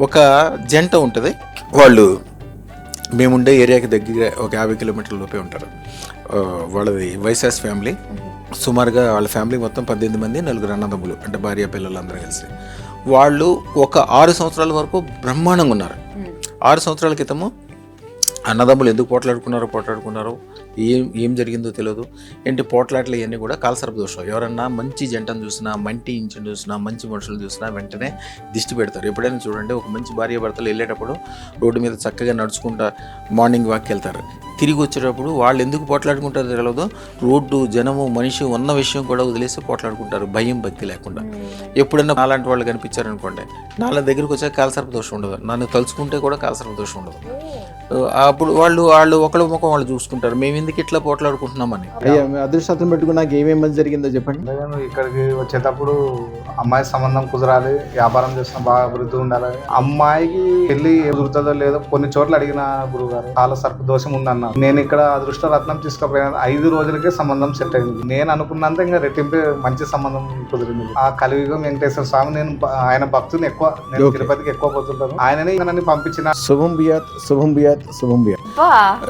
ఒక జంట ఉంటుంది, వాళ్ళు మేముండే ఏరియాకి దగ్గర ఒక 50 కిలోమీటర్ల లోపే ఉంటారు. వాళ్ళది వైశాస్ ఫ్యామిలీ. సుమారుగా వాళ్ళ ఫ్యామిలీ మొత్తం 18 మంది, 4 అన్నదమ్ములు, అంటే భార్య పిల్లలు అందరూ కలిసి. వాళ్ళు ఒక 6 సంవత్సరాల వరకు బ్రహ్మాండంగా ఉన్నారు. 6 సంవత్సరాల క్రితము అన్నదమ్ములు ఎందుకు పోట్లాడుకున్నారో ఏం జరిగిందో తెలియదు. ఏంటి పోట్లాట్లు ఇవన్నీ కూడా కాలసర్ప దోషం. ఎవరన్నా మంచి జంటను చూసినా, మంచి ఇంటిని చూసినా, మంచి మనుషులు చూసినా వెంటనే దిష్టి పెడతారు. ఎప్పుడైనా చూడండి, ఒక మంచి భార్య భర్తలు వెళ్ళేటప్పుడు రోడ్డు మీద చక్కగా నడుచుకుంటా మార్నింగ్ వాక్కి వెళ్తారు. తిరిగి వచ్చేటప్పుడు వాళ్ళు ఎందుకు పోట్లాడుకుంటారో తెలియదు. రోడ్డు, జనము, మనిషి ఉన్న విషయం కూడా వదిలేసి పోట్లాడుకుంటారు, భయం భక్తి లేకుండా. ఎప్పుడన్నా నాలాంటి వాళ్ళు కనిపించారనుకోండి, నాలుగు దగ్గరికి వచ్చాక కాలసర్ప దోషం ఉండదు. నన్ను తలుచుకుంటే కూడా కాలసర్ప దోషం ఉండదు. అప్పుడు వాళ్ళు ఒకళ్ళ ముఖం వాళ్ళు చూసుకుంటారు, మేము ఎందుకు ఇట్లా పోట్లాడుకుంటున్నామని. అయ్యా, మీ అదృష్టం పెట్టుకుని నాకు ఏమేమి జరిగిందో చెప్పండి. ఇక్కడికి వచ్చేటప్పుడు అమ్మాయి సంబంధం కుదరాలి, వ్యాపారం చేసిన బాగా అభివృద్ధి ఉండాలి. అమ్మాయికి పెళ్లి కుదురుతుందో లేదో కొన్ని చోట్ల అడిగిన గురువు గారు, కాల సర్ప దోషం ఉందన్న. నేను ఇక్కడ అదృష్ట రత్నం తీసుకుపోయిన 5 రోజులకే సంబంధం సెట్ అయింది. నేను అనుకున్నంత ఇంకా రెట్టింపే మంచి సంబంధం కుదిరింది. ఆ కలియుగం వెంకటేశ్వర స్వామి, నేను ఆయన భక్తుని ఎక్కువ, నేను తిరుపతికి ఎక్కువ పోతుంటాను. ఆయనని నన్ను పంపించిన. శుభం బియాత్, శుభం బియాత్, శుభం బియాత్.